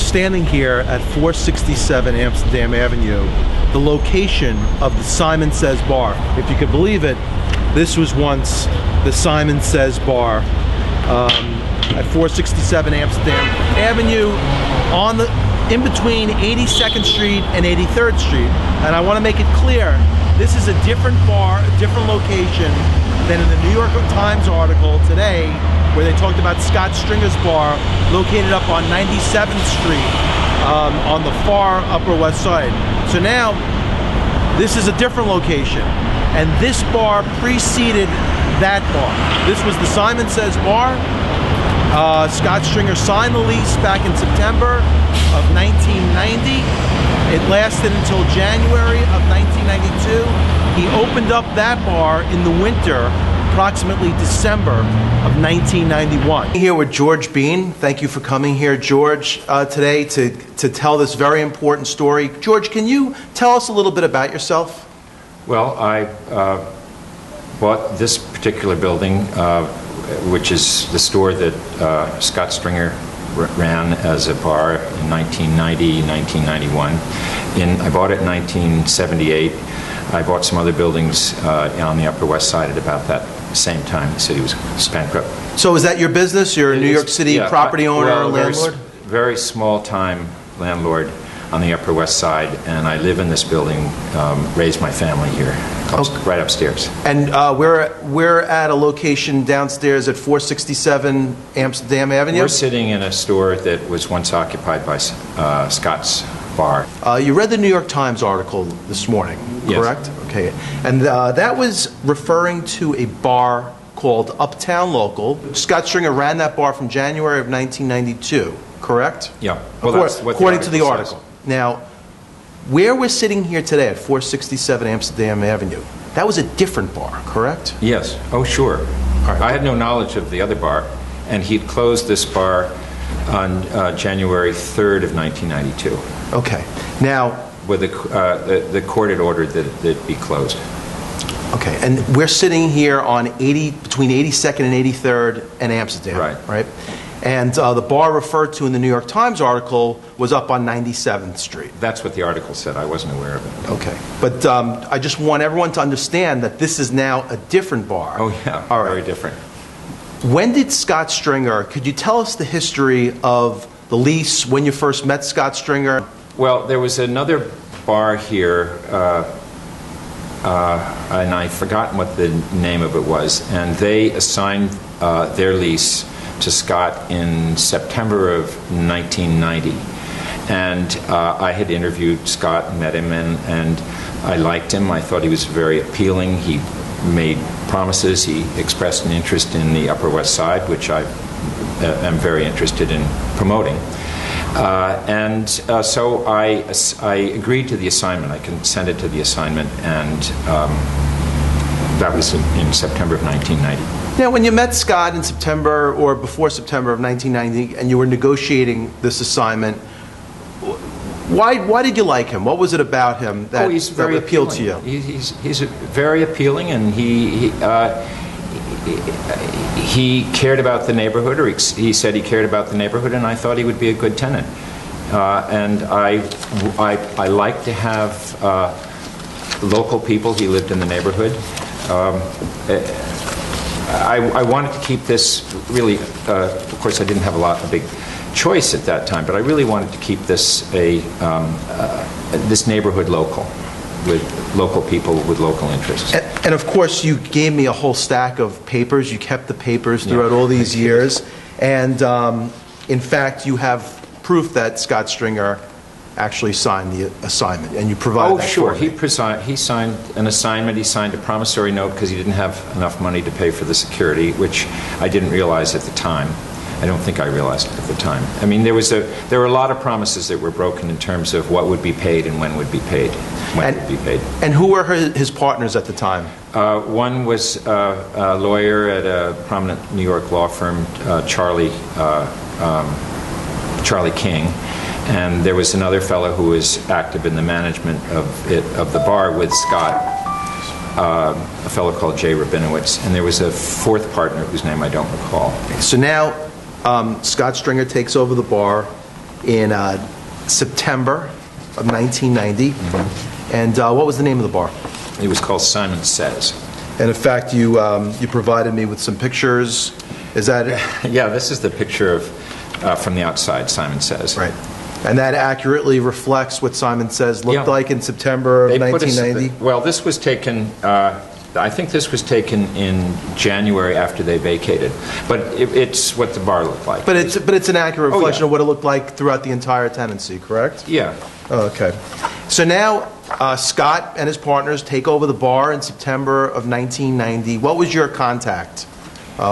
standing here at 467 Amsterdam Avenue, the location of the Simon Says Bar. If you could believe it, this was once the Simon Says Bar at 467 Amsterdam Avenue, in between 82nd Street and 83rd Street. And I want to make it clear, this is a different bar, a different location than in the New York Times article today, where they talked about Scott Stringer's bar, located up on 97th Street, on the far Upper West Side. So now, this is a different location, and this bar preceded that bar. This was the Simon Says Bar. Scott Stringer signed the lease back in September of 1990. It lasted until January of 1992. He opened up that bar in the winter, approximately December of 1991. Here with George Beane. Thank you for coming here, George, today to tell this very important story. George, can you tell us a little bit about yourself? Well, I bought this particular building, which is the store that Scott Stringer ran as a bar in 1990, 1991. I bought it in 1978. I bought some other buildings on the Upper West Side at about that same time. The city was bankrupt. So is that your business? You're a New York City property owner or landlord? Very small-time landlord on the Upper West Side, and I live in this building, raised my family here, right upstairs. And we're at a location downstairs at 467 Amsterdam Avenue? We're sitting in a store that was once occupied by Scott's Bar. You read the New York Times article this morning, correct? Yes. Okay. And that was referring to a bar called Uptown Local. Scott Stringer ran that bar from January of 1992, correct? Yeah. Well, that's what according to the says. article. Now, where we're sitting here today at 467 Amsterdam Avenue, that was a different bar, correct? Yes. Oh, sure. Right. I had no knowledge of the other bar, and he'd closed this bar on January 3rd of 1992. Okay. Now, where the court had ordered that it be closed. Okay, and we're sitting here on between 82nd and 83rd and Amsterdam, right? And the bar referred to in the New York Times article was up on 97th Street. That's what the article said. I wasn't aware of it. Okay, but I just want everyone to understand that this is now a different bar. Oh yeah, all right. Very different. When did Scott Stringer, could you tell us the history of the lease, when you first met Scott Stringer? Well, there was another bar here, and I've forgotten what the name of it was, and they assigned their lease to Scott in September of 1990. And I had interviewed Scott and met him, and I liked him. I thought he was very appealing. He made promises. He expressed an interest in the Upper West Side, which I am very interested in promoting. So I agreed to the assignment. I consented to the assignment, and that was in September of 1990. Now, when you met Scott in September or before September of 1990, and you were negotiating this assignment, why did you like him? What was it about him that, that appealed to you? He's very appealing, and he cared about the neighborhood, or he said he cared about the neighborhood, and I thought he would be a good tenant. And I like to have local people. He lived in the neighborhood. I wanted to keep this really. Of course, I didn't have a big choice at that time, but I really wanted to keep this this neighborhood local, with local people with local interests. And of course, you gave me a whole stack of papers. You kept the papers throughout all these years, and in fact, you have proof that Scott Stringer actually signed the assignment, and you provided that sure. for me. He signed an assignment. He signed a promissory note because he didn't have enough money to pay for the security, which I didn't realize at the time. I don't think I realized it at the time. I mean, there were a lot of promises that were broken in terms of what would be paid and when would be paid. And who were his partners at the time? One was a lawyer at a prominent New York law firm, Charlie King, and there was another fellow who was active in the management of the bar with Scott, a fellow called Jay Rabinowitz, and there was a fourth partner whose name I don't recall. So now Scott Stringer takes over the bar. in September of 1990. And what was the name of the bar? It was called Simon Says. And in fact, you provided me with some pictures. Is that it? Yeah, this is the picture of from the outside, Simon Says. Right. And that accurately reflects what Simon Says looked like in September of 1990? Well, this was taken, I think this was taken in January after they vacated. But it's what the bar looked like. But it's an accurate reflection of what it looked like throughout the entire tenancy, correct? Yeah. Oh, okay. So now Scott and his partners take over the bar in September of 1990. What was your contact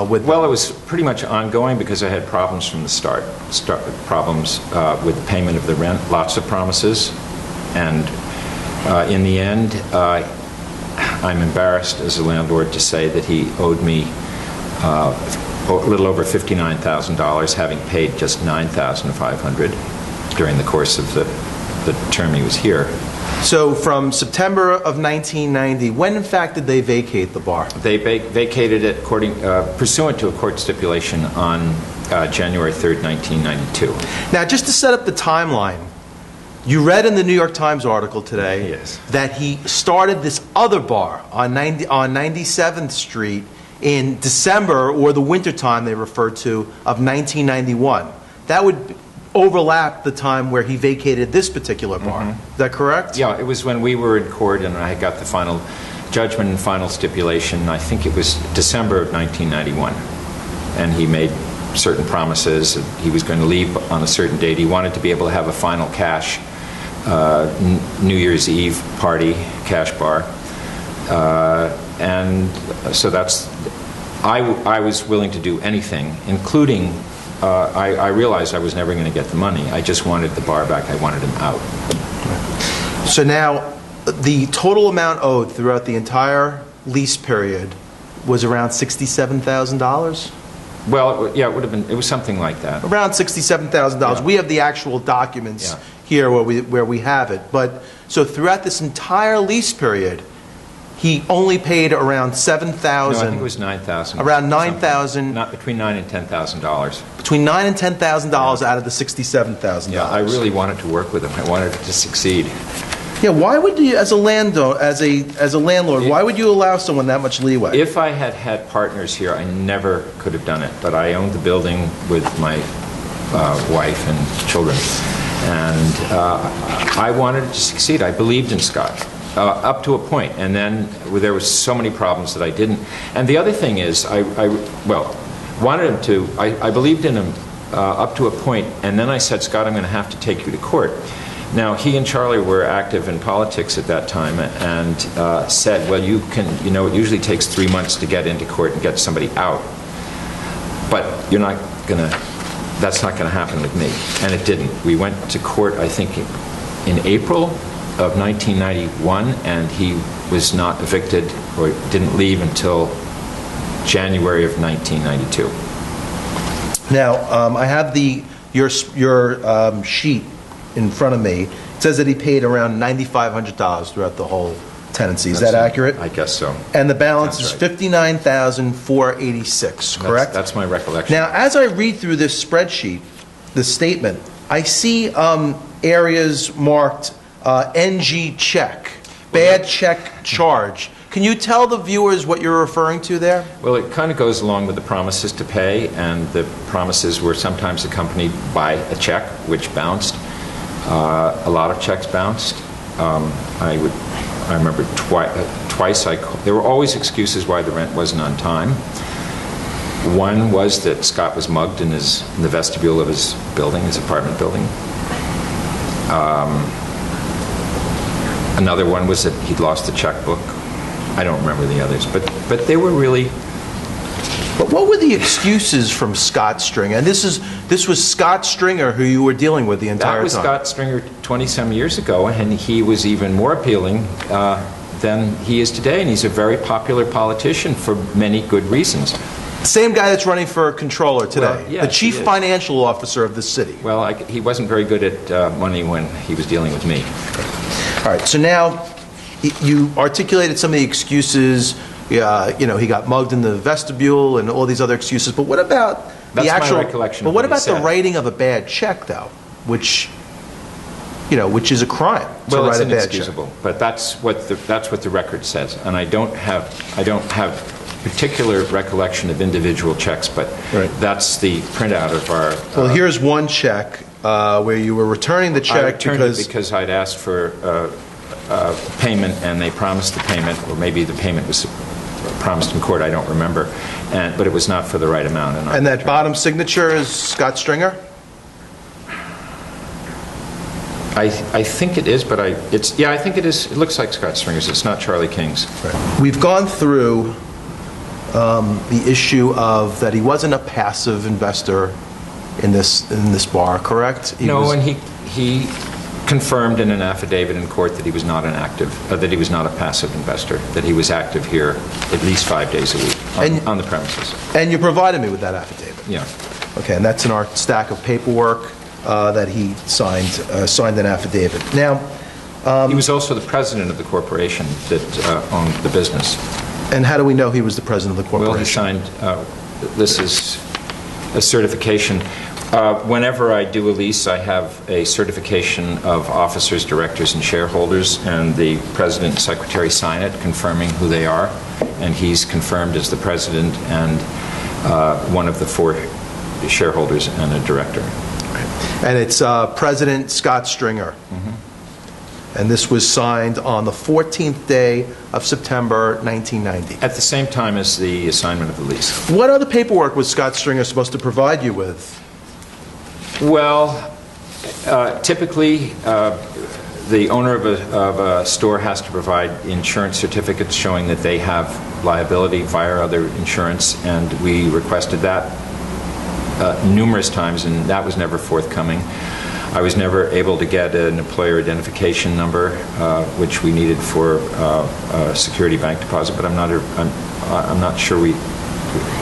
with them? Well, it was pretty much ongoing because I had problems from the start. Problems with the payment of the rent, lots of promises. And in the end, I'm embarrassed as a landlord to say that he owed me a little over $59,000, having paid just $9,500 during the course of the term he was here. So from September of 1990, when in fact did they vacate the bar? They vacated it pursuant to a court stipulation on January 3rd, 1992. Now, just to set up the timeline, you read in the New York Times article today that he started this other bar on 97th Street in December, or the wintertime they referred to, of 1991. That would overlap the time where he vacated this particular bar. Is that correct? Yeah, it was when we were in court and I got the final judgment and final stipulation. I think it was December of 1991. And he made certain promises. He was going to leave on a certain date. He wanted to be able to have a final cash New Year's Eve party, cash bar. And so I was willing to do anything, including I realized I was never going to get the money. I just wanted the bar back. I wanted him out. So now, the total amount owed throughout the entire lease period was around $67,000? Well, yeah, it was something like that. Around $67,000. Yeah. We have the actual documents here where we have it. But so throughout this entire lease period, he only paid around $7,000. No, I think it was $9,000. Around $9,000. Not between $9,000 and $10,000. Between $9,000 and $10,000 out of the $67,000. Yeah, I really wanted to work with him. I wanted to succeed. Yeah, why would you, as a landlord, why would you allow someone that much leeway? If I had had partners here, I never could have done it. But I owned the building with my wife and children, and I wanted to succeed. I believed in Scott. Up to a point, and then there was so many problems that I didn't. And the other thing is, I wanted him to. I believed in him up to a point, and then I said, Scott, I'm going to have to take you to court. Now, he and Charlie were active in politics at that time, and said, well, it usually takes 3 months to get into court and get somebody out, but that's not going to happen with me. And it didn't. We went to court, I think, in April of 1991, and he was not evicted or didn't leave until January of 1992. Now, I have your sheet in front of me. It says that he paid around $9,500 throughout the whole tenancy. Is that accurate? I guess so. And the balance is $59,486, correct? That's my recollection. Now, as I read through this spreadsheet, this statement, I see areas marked NG check, bad check charge. Can you tell the viewers what you're referring to there? Well, it kind of goes along with the promises to pay, and the promises were sometimes accompanied by a check, which bounced. A lot of checks bounced. I remember twice there were always excuses why the rent wasn't on time. One was that Scott was mugged in the vestibule of his building, his apartment building. Another one was that he'd lost the checkbook. I don't remember the others, but they were really. But what were the excuses from Scott Stringer? And this was Scott Stringer who you were dealing with the entire time. That was Scott Stringer 20-some years ago, and he was even more appealing than he is today, and he's a very popular politician for many good reasons. Same guy that's running for controller today, well, yes, the chief financial officer of the city. Well, he wasn't very good at money when he was dealing with me. All right, so now you articulated some of the excuses. He got mugged in the vestibule and all these other excuses. But what about the actual? My recollection. But what about the writing of a bad check, though? which, which is a crime to Well, write it's a bad check. inexcusable, but that's what the record says, and I don't have particular recollection of individual checks, but Right. that's the printout of our. Well, here's one check where you were returning the I check returned it because I'd asked for payment, and they promised the payment, or maybe the payment was promised in court. I don't remember, but it was not for the right amount. And that bottom signature is Scott Stringer? I think it is, but I think it is. It looks like Scott Stringer's. It's not Charlie King's. Right. We've gone through the issue of that he wasn't a passive investor in this bar, correct? And he confirmed in an affidavit in court that he was not that he was not a passive investor, that he was active here at least 5 days a week on the premises. And you provided me with that affidavit. Yeah. Okay, and that's in our stack of paperwork that he signed an affidavit. Now, he was also the president of the corporation that owned the business. And how do we know he was the president of the corporation? Well, he signed. This is a certification. Whenever I do a lease, I have a certification of officers, directors, and shareholders, and the president and secretary sign it, confirming who they are. And he's confirmed as the president and one of the 4 shareholders and a director. And it's President Scott Stringer. Mm-hmm. And this was signed on the 14th day of September 1990. At the same time as the assignment of the lease. What other paperwork was Scott Stringer supposed to provide you with? Well, typically, the owner of a store has to provide insurance certificates showing that they have liability via other insurance, and we requested that numerous times, and that was never forthcoming. I was never able to get an employer identification number, which we needed for a security bank deposit, but I'm not sure we.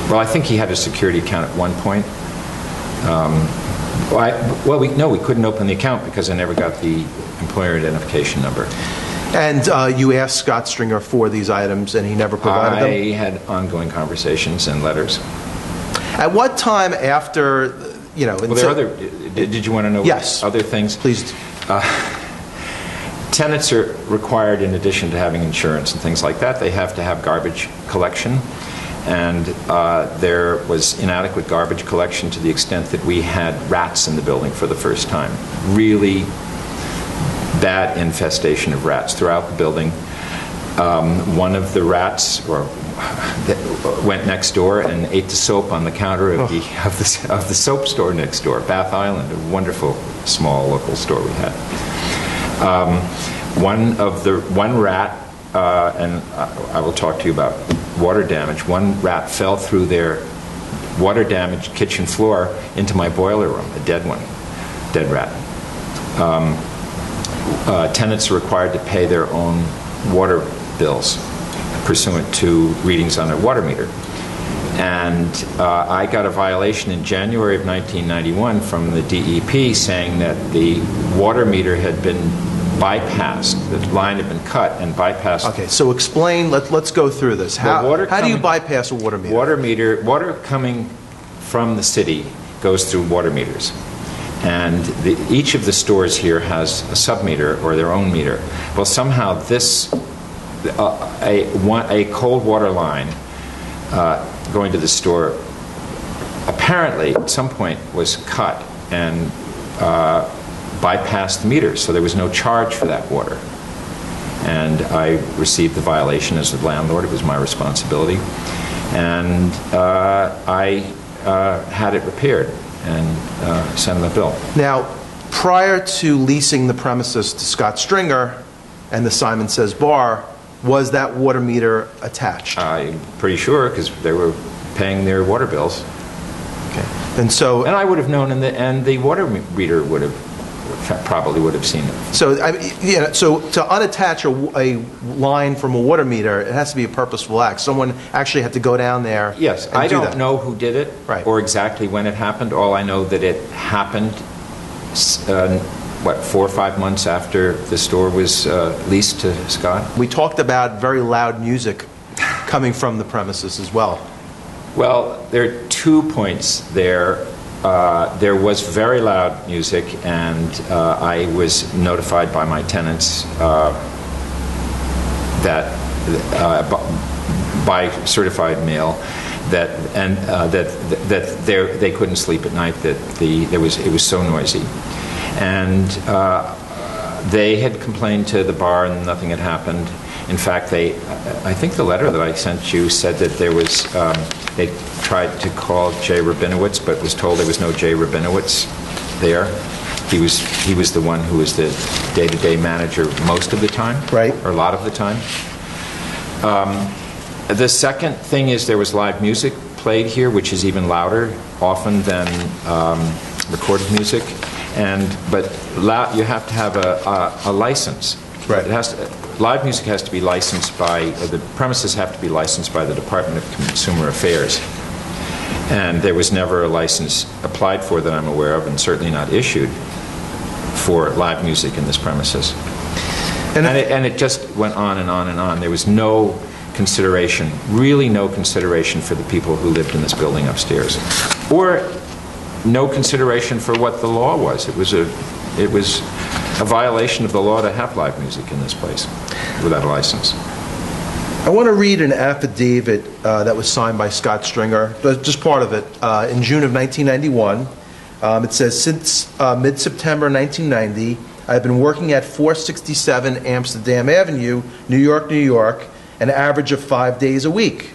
Well, I think he had a security account at one point. We couldn't open the account because I never got the employer identification number. And you asked Scott Stringer for these items, and he never provided them? I had ongoing conversations and letters. At what time after, Well, there are other. Did you want to know? Yes. Other things? Please. Tenants are required, in addition to having insurance and things like that, they have to have garbage collection. And there was inadequate garbage collection to the extent that we had rats in the building for the first time. Really bad infestation of rats throughout the building. One of the rats went next door and ate the soap on the counter of the soap store next door, Bath Island, a wonderful small local store we had. One rat, and I will talk to you about water damage. One rat fell through their water-damaged kitchen floor into my boiler room, a dead rat. Tenants are required to pay their own water bills pursuant to readings on their water meter. And I got a violation in January of 1991 from the DEP saying that the water meter had been bypassed, the line had been cut and bypassed. Okay, so explain, let's go through this. How do you bypass a water meter? Water coming from the city goes through water meters. And each of the stores here has a sub-meter or their own meter. Well, somehow a cold water line going to the store apparently at some point was cut and bypassed the meters, so there was no charge for that water. And I received the violation as the landlord. It was my responsibility. And I had it repaired and sent them a bill. Now, prior to leasing the premises to Scott Stringer and the Simon Says Bar, was that water meter attached? I'm pretty sure, because they were paying their water bills. Okay. And I would have known, and the water meter probably would have seen it. So, so to unattach a line from a water meter, it has to be a purposeful act. Someone actually had to go down there. Yes, I don't know who did it, right, or exactly when it happened. All I know that it happened, 4 or 5 months after the store was leased to Scott. We talked about very loud music coming from the premises as well. Well, there are 2 points there. there was very loud music, and I was notified by my tenants that by certified mail that they couldn't sleep at night. That it was so noisy, and they had complained to the bar, and nothing had happened. In fact, I think the letter that I sent you said that there was, they tried to call Jay Rabinowitz, but was told there was no Jay Rabinowitz there. He was the one who was the day-to-day manager most of the time, right, or a lot of the time. The second thing is there was live music played here, which is even louder often than recorded music, but you have to have a license. Right. Live music has to be licensed by, the premises have to be licensed by the Department of Consumer Affairs. And there was never a license applied for that I'm aware of, and certainly not issued for live music in this premises. And it just went on and on and on. There was no consideration, really no consideration for the people who lived in this building upstairs. Or no consideration for what the law was. It was a violation of the law to have live music in this place without a license. I want to read an affidavit that was signed by Scott Stringer, just part of it, in June of 1991. It says, since mid-September 1990, I've been working at 467 Amsterdam Avenue, New York, New York, an average of 5 days a week.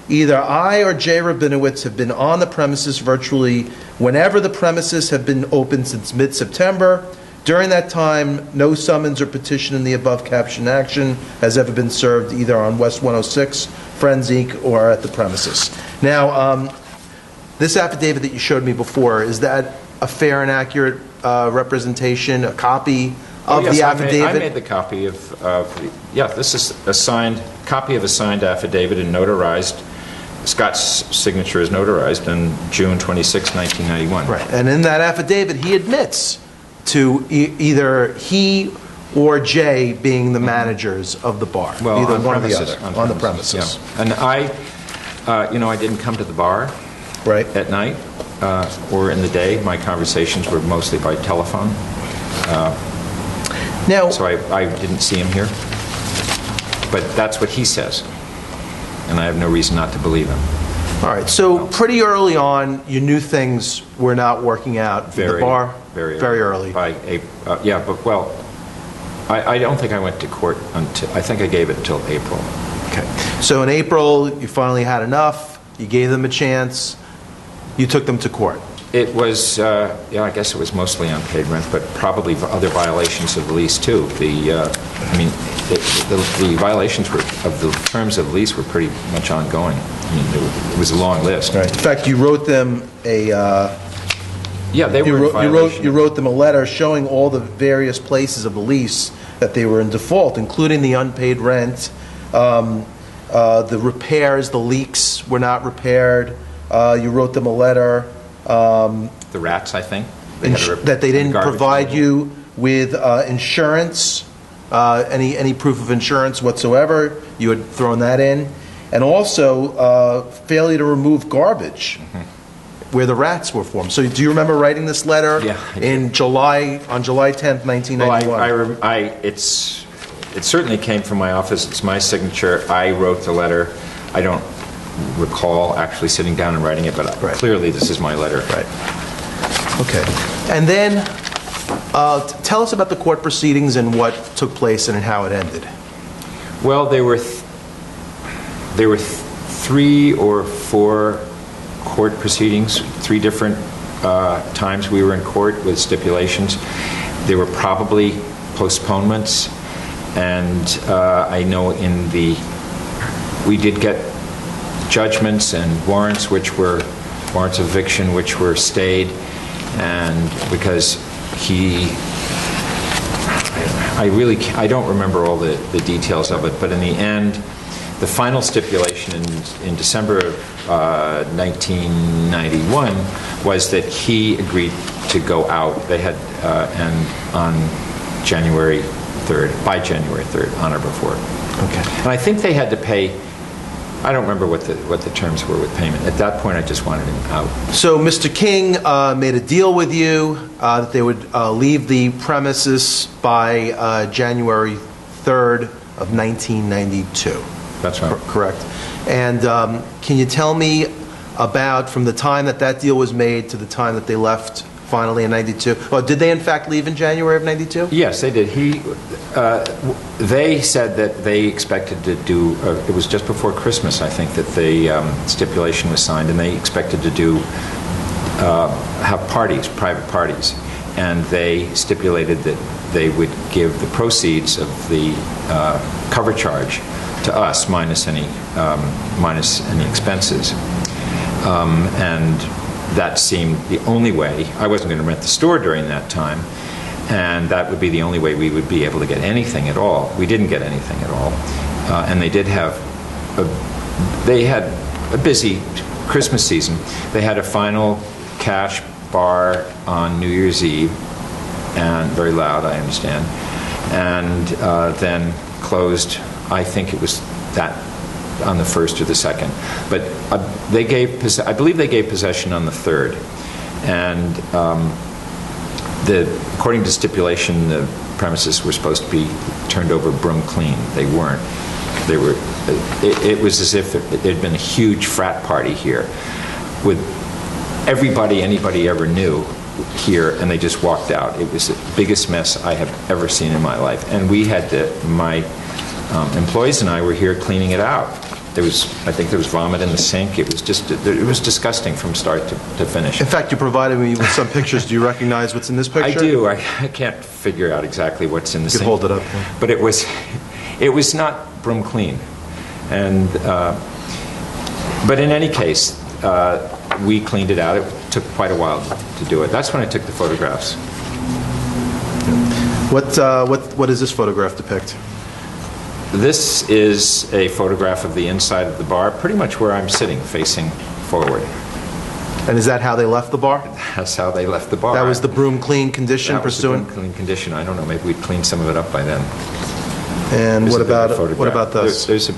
Either I or Jay Rabinowitz have been on the premises virtually whenever the premises have been open since mid-September. During that time, no summons or petition in the above captioned action has ever been served either on West 106, Friends Inc., or at the premises. Now, this affidavit that you showed me before, is that a fair and accurate representation, a copy of the affidavit? I made the copy of this is a signed copy of a signed affidavit and notarized. Scott's signature is notarized on June 26, 1991. Right, and in that affidavit, he admits to either he or Jay being the managers of the bar, well, either on one premises, or the other, on the premises. Yeah. And I didn't come to the bar right at night or in the day. My conversations were mostly by telephone. Now, so I didn't see him here. But that's what he says, and I have no reason not to believe him. All right, so pretty early on, you knew things were not working out in the bar? Very early. Yeah, but, well, I don't think I went to court until, I think I gave it until April. Okay. So in April, you finally had enough, you gave them a chance, you took them to court. It was, I guess it was mostly unpaid rent, but probably other violations of the lease, too. The violations of the terms of the lease were pretty much ongoing. I mean, it was a long list. Right. In fact, you wrote them they were in violation. You wrote them a letter showing all the various places of the lease that they were in default, including the unpaid rent, the repairs, the leaks were not repaired. You wrote them a letter. The rats, I think. That they didn't provide you with insurance, any proof of insurance whatsoever. You had thrown that in. And also failure to remove garbage where the rats were formed. So do you remember writing this letter on July 10th, 1991? Well, it certainly came from my office. It's my signature. I wrote the letter. I don't recall actually sitting down and writing it, but clearly this is my letter. Right. Okay. And then tell us about the court proceedings and what took place and how it ended. Well, there were 3 or 4 court proceedings, 3 different times we were in court with stipulations. There were probably postponements, and I know we did get judgments and warrants, which were warrants of eviction, which were stayed, and because I don't remember all the details of it, but in the end, the final stipulation in December of 1991 was that he agreed to go out. They had, and on January 3rd, by January 3rd, on or before. Okay. And I think they had to pay I don't remember what the terms were with payment. At that point, I just wanted him out. So Mr. King made a deal with you that they would leave the premises by January 3rd of 1992. That's right. Correct. And can you tell me about from the time that deal was made to the time that they left finally in 92? Well, did they in fact leave in January of 92? Yes, they did. They said that they expected to do, it was just before Christmas, I think, that the stipulation was signed, and they expected to do, have parties, private parties. And they stipulated that they would give the proceeds of the cover charge to us, minus any expenses. And that seemed the only way. I wasn't going to rent the store during that time, and that would be the only way we would be able to get anything at all. We didn't get anything at all, and they did have they had a busy Christmas season. They had a final cash bar on New Year's Eve, and very loud, I understand, and then closed. I think it was that on the 1st or the 2nd, but they gave. I believe they gave possession on the 3rd, and according to stipulation, the premises were supposed to be turned over broom clean. They weren't. They were. It was as if there'd been a huge frat party here, with everybody anybody ever knew here, and they just walked out. It was the biggest mess I have ever seen in my life, and we had to. My employees and I were here cleaning it out. I think there was vomit in the sink. It was just, it was disgusting from start to finish. In fact, you provided me with some pictures. Do you recognize what's in this picture? I do. I can't figure out exactly what's in the sink. You could hold it up. But it was not broom clean. And, but in any case, we cleaned it out. It took quite a while to do it. That's when I took the photographs. What does this photograph depict? This is a photograph of the inside of the bar, pretty much where I'm sitting, facing forward. And is that how they left the bar? That's how they left the bar. That was the broom clean condition that pursuant? Was the broom clean condition. I don't know, maybe we'd cleaned some of it up by then. And what about this? This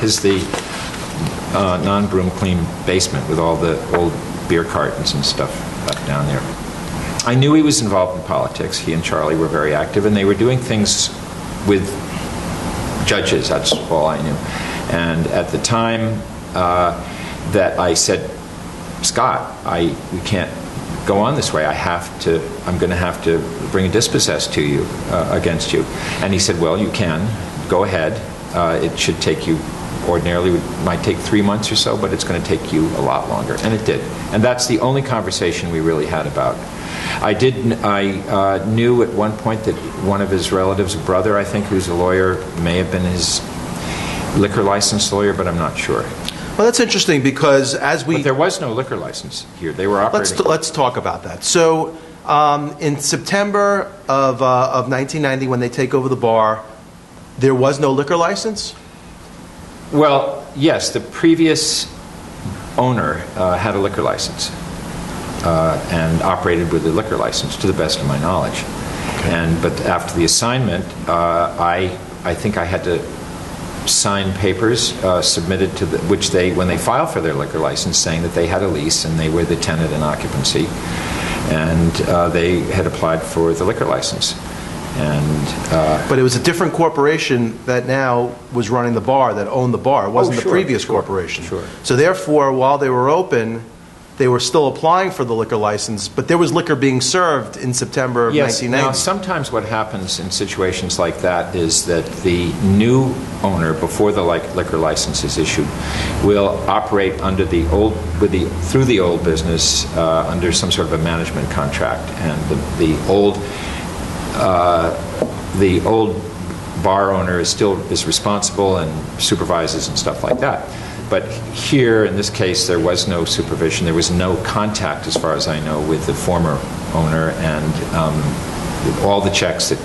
is the non-broom clean basement with all the old beer cartons and stuff left down there. I knew he was involved in politics. He and Charlie were very active, and they were doing things with judges. That's all I knew. And at the time that I said, Scott, we can't go on this way. I'm going to have to bring a dispossess to you, against you. And he said, well, you can. Go ahead. It should take you, ordinarily, it might take 3 months or so, but it's going to take you a lot longer. And it did. And that's the only conversation we really had about. I knew at one point that one of his relatives, a brother, I think, who's a lawyer, may have been his liquor license lawyer, but I'm not sure. Well, that's interesting because but there was no liquor license here. They were operating. Let's talk about that. So, in September of 1990, when they take over the bar, there was no liquor license? Well, yes, the previous owner had a liquor license. And operated with a liquor license, to the best of my knowledge. Okay. But after the assignment, I think I had to sign papers submitted to which when they filed for their liquor license, saying that they had a lease and they were the tenant in occupancy, and they had applied for the liquor license. But it was a different corporation that now was running the bar, that owned the bar. It wasn't the previous corporation. Sure. So therefore, while they were open, they were still applying for the liquor license, but there was liquor being served in September of 1990. Now, sometimes what happens in situations like that is that the new owner, before the liquor license is issued, will operate under through the old business under some sort of a management contract, and the old bar owner is responsible and supervises and stuff like that. But here, in this case, there was no supervision. There was no contact, as far as I know, with the former owner. And all the checks that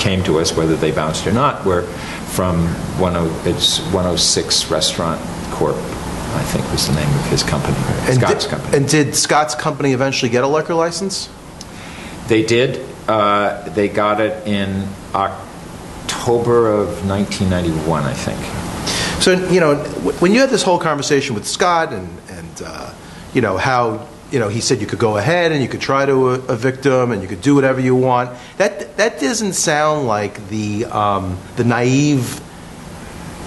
came to us, whether they bounced or not, were from 106 Restaurant Corp., I think was the name of his company, Scott's company. And did Scott's company eventually get a liquor license? They did. They got it in October of 1991, I think. So, you know, when you had this whole conversation with Scott and you know, how, you know, he said you could go ahead and you could try to evict him and you could do whatever you want, that doesn't sound like the naive,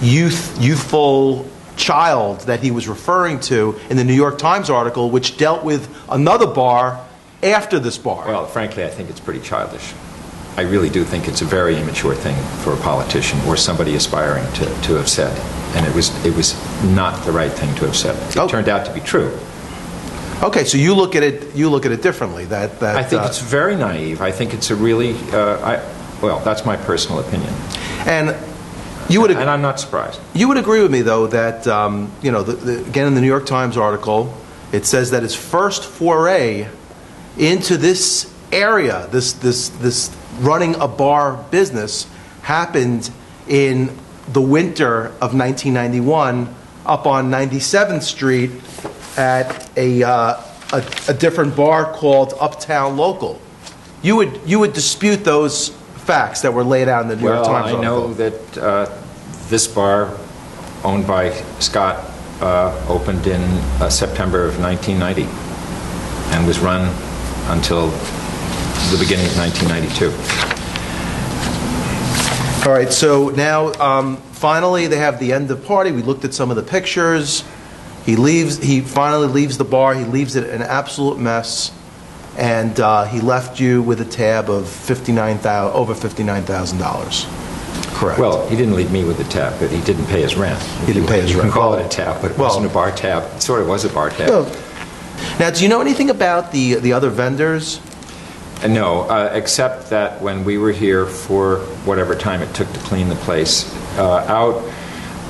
youthful child that he was referring to in the New York Times article, which dealt with another bar after this bar. Well, frankly, I think it's pretty childish. I really do think it's a very immature thing for a politician or somebody aspiring to have said, and it was not the right thing to have said. It turned out to be true. Okay, so you look at it differently. I think it's very naive. I think it's a really well, that's my personal opinion. And you would, and I'm not surprised. You would agree with me, though, that you know, again in the New York Times article, it says that his first foray into this area, this running a bar business, happened in the winter of 1991 up on 97th Street at a different bar called Uptown Local. You would dispute those facts that were laid out in the New York Times article. I know that this bar, owned by Scott, opened in September of 1990 and was run until the beginning of 1992. All right, so now finally they have the end of party. We looked at some of the pictures. He finally leaves the bar. He leaves it an absolute mess, and he left you with a tab of over $59,000. Correct. Well, he didn't leave me with a tab, but he didn't pay his rent. He didn't pay his rent. You can call it a tab, but it wasn't a bar tab. It sort of was a bar tab. Well, now, do you know anything about the other vendors? No, except that when we were here for whatever time it took to clean the place out,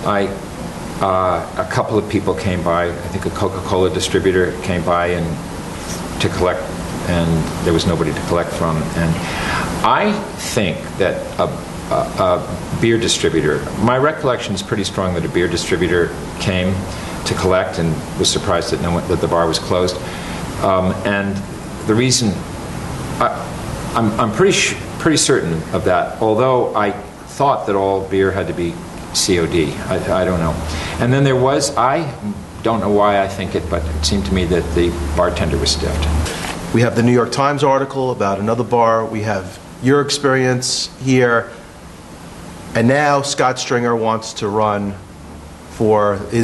a couple of people came by. I think a Coca-Cola distributor came by to collect, and there was nobody to collect from. And I think that a beer distributor, my recollection is pretty strong that a beer distributor came to collect and was surprised that the bar was closed. And the reason, I'm pretty certain of that, although I thought that all beer had to be COD. I don't know. And then there was, I don't know why I think it, but it seemed to me that the bartender was stiffed. We have the New York Times article about another bar. We have your experience here. And now Scott Stringer is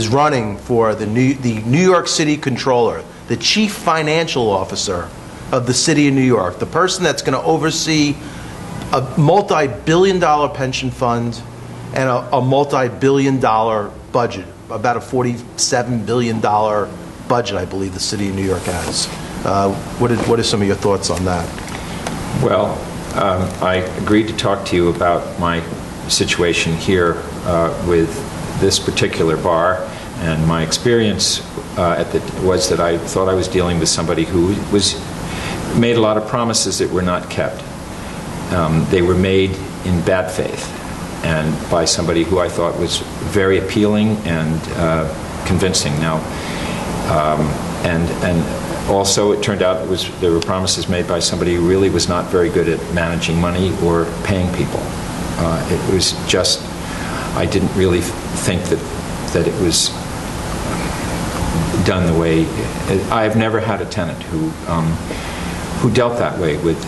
running for the New York City Controller, the Chief Financial Officer of the City of New York, the person that's going to oversee a multi-billion-dollar pension fund and a multi-billion-dollar budget, about a $47 billion budget, I believe the City of New York has. What are some of your thoughts on that? Well, I agreed to talk to you about my situation here with this particular bar, and my experience was that I thought I was dealing with somebody who made a lot of promises that were not kept. They were made in bad faith, and by somebody who I thought was very appealing and convincing. Now, and also it turned out there were promises made by somebody who really was not very good at managing money or paying people. It was just, I didn't really think that it was done the way. I've never had a tenant who dealt that way with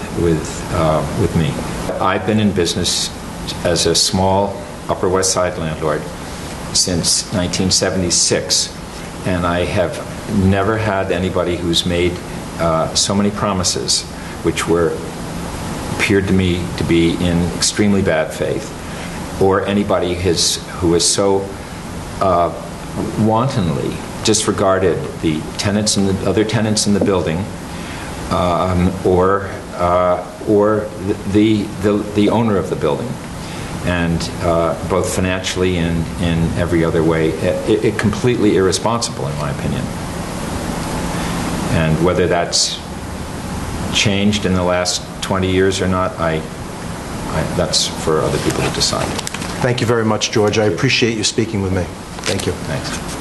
me. I've been in business as a small Upper West Side landlord since 1976, and I have never had anybody who's made so many promises which appeared to me to be in extremely bad faith, or anybody who has so wantonly disregarded the tenants and the other tenants in the building, or the owner of the building, and both financially and in every other way, it completely irresponsible in my opinion. And whether that's changed in the last 20 years or not, that's for other people to decide. Thank you very much, George. I appreciate you speaking with me. Thank you. Thanks.